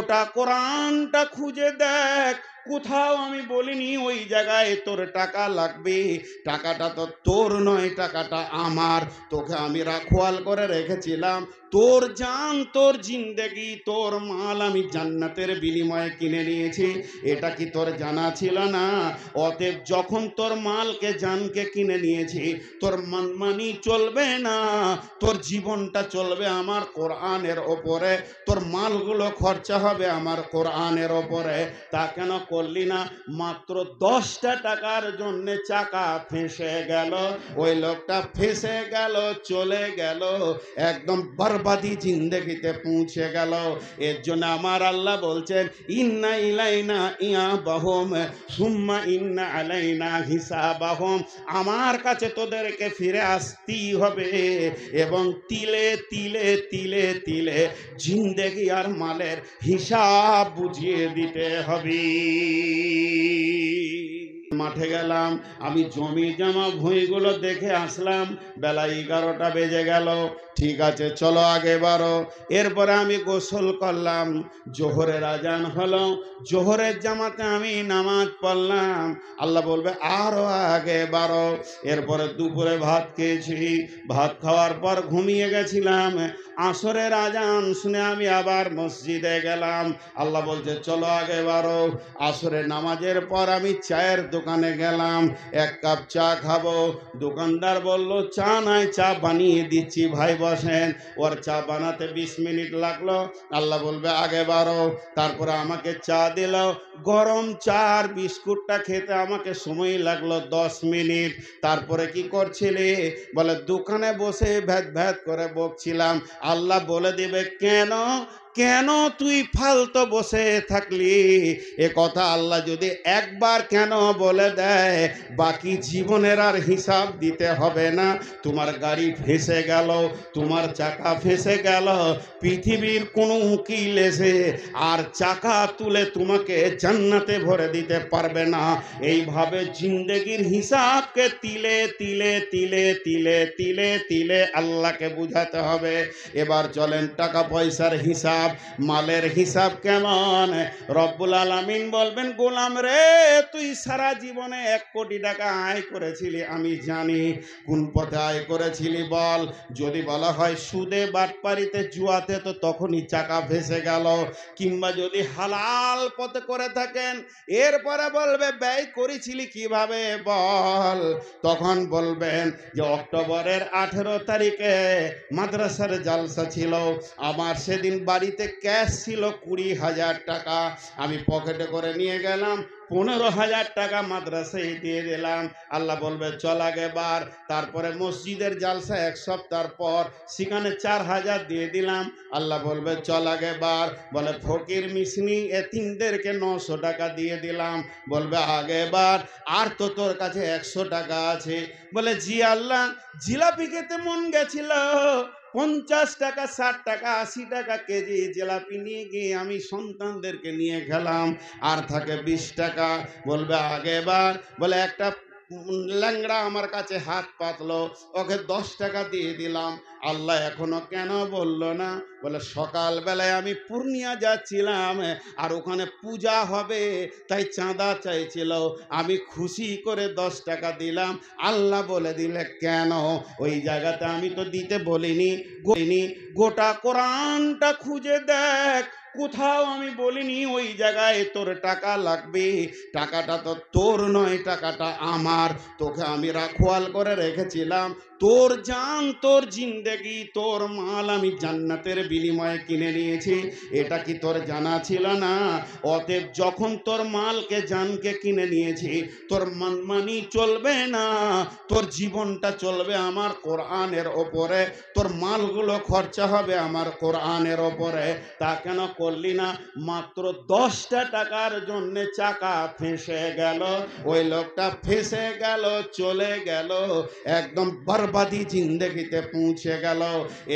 গোটা কোরআনটা খুঁজে দেখ, কোথাও আমি বলিনি ওই জায়গায় তোর টাকা লাগবে। টাকাটা তো তোর নয়, টাকাটা আমার। তোকে আমি রাখোয়াল করে রেখেছিলাম। তোর জান, তোর জিন্দেগি, তোর মাল আমি জান্নাতের বিনিময়ে কিনে নিয়েছি। এটা কি তোর জানা ছিল না? অতএব যখন তোর মালকে জানকে কিনে নিয়েছি, তোর মানমানি চলবে না, তোর জীবনটা চলবে আমার কোরআনের ওপরে, তোর মালগুলো খরচা হবে আমার কোরআনের ওপরে। তা কেন করলি না? মাত্র 10টা টাকার জন্য চাকা ফেঁসে গেল, ওই লোকটা ফেঁসে গেল, চলে গেল, একদম বরবাদি জিন্দেগিতে পৌঁছে গেল। এর জন্য আমার আল্লাহ বলছেন, ইন্না ইলাইনা ইয়াবাহুম সুম্মা ইন্না আলাইনা হিসাবাহুম। আমার কাছে তোদেরকে ফিরে আসতেই হবে এবং তিলে তিলে তিলে তিলে জিন্দেগি আর মালের হিসাব বুঝিয়ে দিতে হবে। মাঠে গেলাম, আমি জমি জমা ভুঁইগুলো দেখে আসলাম, বেলা 11টা বেজে গেল। ঠিক আছে, চলো আগে বাড়ো। এরপরে আমি গোসল করলাম, জোহরের আজান হলো, জোহরের জামাতে আমি নামাজ পড়লাম। আল্লাহ বলবে আরো আগে বাড়ো। এরপরে দুপুরে ভাত খেয়েছি, ভাত খাওয়ার পর ঘুমিয়ে গেছিলাম। আসরের আজান শুনে আমি আবার মসজিদে গেলাম। আল্লাহ বলছে চলো আগে বাড়ো। আসরের নামাজের পর আমি চায়ের দোকানে গেলাম, 1 কাপ চা খাবো। দোকানদার বলল চা নাই, চা বানিয়ে দিচ্ছি ভাই বসেন। ওর চা বানাতে 20 মিনিট লাগলো। আল্লাহ বলবে আগে বাড়ো। তারপরে আমাকে চা দিল, গরম চা আর বিস্কুটটা খেতে আমাকে সময় লাগলো 10 মিনিট। তারপরে কি করছিলি? বলে দোকানে বসে ভ্যাত ভ্যাত করে বকছিলাম। আল্লাহ বলে দিবে কেন কেন তুই ফালতু বসে থাকলি? এ কথা আল্লাহ যদি একবার কেন বলে দেয়, বাকি জীবনের আর হিসাব দিতে হবে না। তোমার গাড়ি ফেঁসে গেল, তোমার চাকা ফেঁসে গেল, পৃথিবীর কোনো উকিল এসে আর চাকা তুলে তোমাকে জান্নাতে ভরে দিতে পারবে না। এইভাবে জিন্দেগির হিসাবকে তিলে তিলে তিলে তিলে তিলে তিলে আল্লাহকে বুঝাতে হবে। এবার চলেন টাকা পয়সার হিসাব, মালের হিসাব কেমন? রব্বুল আলামিন বলবেন গোলাম রে, তুই সারা জীবনে 1 কোটি টাকা আয় করেছিলি, আমি জানি। কোন পথে আয় করেছিলি বল? যদি বলা হয় সুদে, বাটপারিতে, জুয়াতে, তো তখনই চাকা ভেসে গেল। কিংবা যদি হালাল পথে করে থাকেন, এরপরে বলবে ব্যয় করেছিলি কিভাবে বল? তখন বলবেন যে অক্টোবরের 18 তারিখে মাদ্রাসার জালসা ছিল, আমার সেদিন বাড়িতে ক্যাশ ছিল 20,000 টাকা, আমি পকেটে করে নিয়ে গেলাম, 15,000 টাকা মাদ্রাসায় দিয়ে দিলাম। আল্লাহ বলবে চল আগে বার। তারপরে মসজিদের জালসা 1 সপ্তাহ পর, সেখানে 4,000 দিয়ে দিলাম। আল্লাহ বলবে চল আগে বার। বলে ফকির মিসনি এতিমদেরকে 900 টাকা দিয়ে দিলাম। বলবে আগে বার। আর তো তোর কাছে 100 টাকা আছে। বলে জি আল্লাহ, জিলাপি খেতে মন গেছিল, 50 টাকা, 60 টাকা, 80 টাকা কেজি জিলাপি নিয়ে গিয়ে আমি সন্তানদেরকে নিয়ে খেলাম, আর থাকে 20 টাকা। বলবে আগে বার। বলে একটা ল্যাংড়া আমার কাছে হাত পাতলো, ওকে 10 টাকা দিয়ে দিলাম। আল্লাহ এখনো কেন বলল না? বলে সকালবেলায় আমি পূর্ণিয়া যাচ্ছিলাম, আর ওখানে পূজা হবে, তাই চাঁদা চাইছিল, আমি খুশি করে 10 টাকা দিলাম। আল্লাহ বলে দিলে কেন? ওই জায়গাতে আমি তো দিতে বলিনি। গোটা কোরআনটা খুঁজে দেখ, কোথাও আমি বলিনি ওই জায়গায় তোর টাকা লাগবে। টাকাটা তো তোর নয়, টাকাটা আমার। তোকে আমি রাখোয়াল করে রেখেছিলাম। তোর জান, তোর জিন্দেগি, তোর মাল আমি জান্নাতের বিনিময়ে কিনে নিয়েছি। এটা কি তোর জানা ছিল না? অতএব যখন তোর মালকে জানকে কিনে নিয়েছি, তোর মানমানি চলবে না, তোর জীবনটা চলবে আমার কোরআনের ওপরে, তোর মালগুলো খরচা হবে আমার কোরআনের ওপরে। তা কেন করলি না? মাত্র 10টা টাকার জন্য চাকা ফেঁসে গেল, ওই লোকটা ফেঁসে গেল, চলে গেল, একদম বরবাদি জিন্দেগিতে পৌঁছে গেল।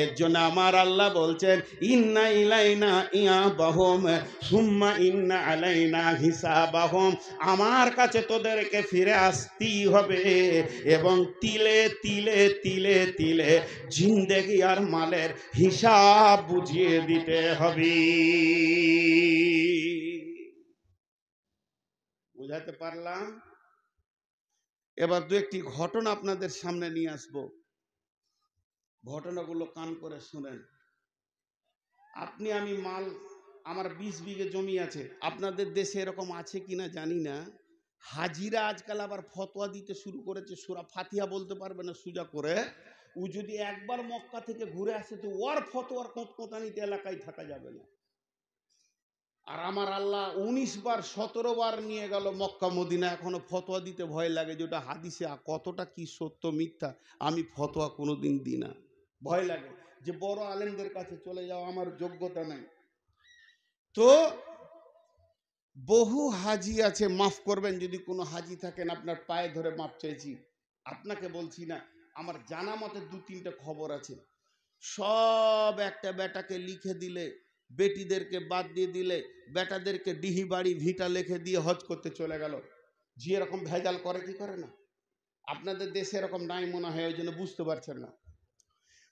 এর জন্য আমার আল্লাহ বলছেন ইন্না ইলাইনা ইয়াবাহুম সুম্মা ইন্না আলাইনা হিসাবাহুম। আমার কাছে তোদেরকে ফিরে আসতেই হবে এবং তিলে তিলে তিলে তিলে জিন্দেগি আর মালের হিসাব বুঝিয়ে দিতে হবে। বুঝাতে পারলাম? এবার দু একটি ঘটনা আপনাদের সামনে নিয়ে আসবো, ঘটনাগুলো কান করে শুনেন। আপনি আমি মাল, আমার 20 বিঘে জমি আছে, আপনাদের দেশে এরকম আছে কিনা জানি না। হাজিরা আজকাল আবার ফতোয়া দিতে শুরু করেছে, সূরা ফাতিহা বলতে পারবে না সোজা করে। ও যদি একবার মক্কা থেকে ঘুরে আসে তো ওর ফতোয়ার কোতকোতানিতে এলাকায় থাকা যাবে না। আর আমার আল্লাহ 19 বার 17 বার নিয়ে গেল মক্কা মদিনা, এখনো ফতোয়া দিতে ভয় লাগে, যেটা হাদিসে কতটা কি সত্য মিথ্যা আমি ফতোয়া কোনোদিন দিই না, ভয় লাগে যে বড় আলেমদের কাছে চলে যাওয়া আমার যোগ্যতা নাই। তো বহু হাজি আছে, মাফ করবেন যদি কোনো হাজি থাকেন, আপনার পায়ে ধরে মাপ চাইছি, আপনাকে বলছি না, আমার জানা মতে 2-3টা খবর আছে। সব একটা বেটাকে লিখে দিলে, বেটিদেরকে বাদ দিয়ে দিলে, বেটাদেরকে ডিহি বাড়ি ভিটা লিখে দিয়ে হজ করতে চলে গেল। যে এরকম ভেজাল করে কি করে না? আপনাদের দেশে এরকম নাই মনে হয়, ওই জন্য বুঝতে পারছেন না।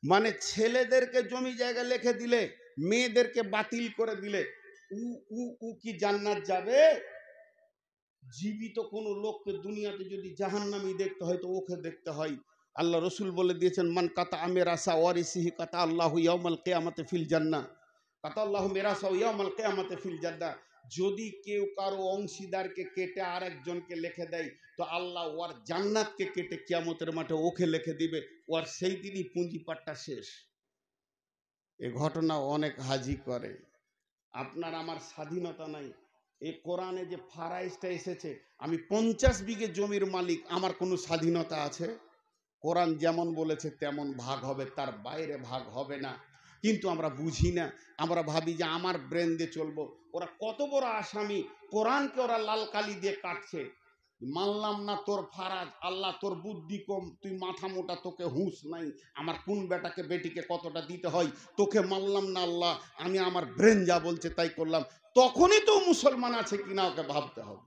মানে ছেলেদেরকে জমি জায়গা লিখে দিলে, মেয়েদেরকে বাতিল করে দিলে, উ উ উ কি জান্নাত যাবে? জীবিত কোনো লোককে দুনিয়াতে যদি জাহান্নামী দেখতে হয় তো ওকে দেখতে হয়। আল্লাহ রসুল বলে দিয়েছেন, মান কাতা মেরাসা ওয়ারিসিহি কাতা আল্লাহু ইয়াউমাল কিয়ামাতি ফিল জান্নাহ, কাতা আল্লাহু মেরাসা ইয়াউমাল কিয়ামাতি ফিল জান্নাহ। যদি কেউ কারো অংশীদারকে কেটে আরেকজনকে লিখে দেয় তো আল্লাহ ওর জান্নাতকে কেটে কিয়ামতের মাঠে ওকে লিখে দিবে, ওর সেই দিনই পুঁজিপাটটা শেষ। এ ঘটনা অনেক হাজি করে। আপনার আমার স্বাধীনতা নাই। এই কোরআনে যে ফারাইজটা এসেছে, আমি 50 বিঘে জমির মালিক, আমার কোনো স্বাধীনতা আছে? কোরআন যেমন বলেছে তেমন ভাগ হবে, তার বাইরে ভাগ হবে না। কিন্তু আমরা বুঝি না, আমরা ভাবি যে আমার ব্রেন দিয়ে চলবো। ওরা কত বড় আসামি, কোরআনকে ওরা লাল কালি দিয়ে কাটছে। মানলাম না তোর ফারাজ, আল্লাহ তোর বুদ্ধি কম, তুই মাথা মোটা, তোকে হুঁশ নাই, আমার কোন বেটাকে বেটিকে কতটা দিতে হয় তোকে মানলাম না আল্লাহ, আমি আমার ব্রেন যা বলছে তাই করলাম। তখনই তো মুসলমান আছে কিনা ওকে ভাবতে হবে।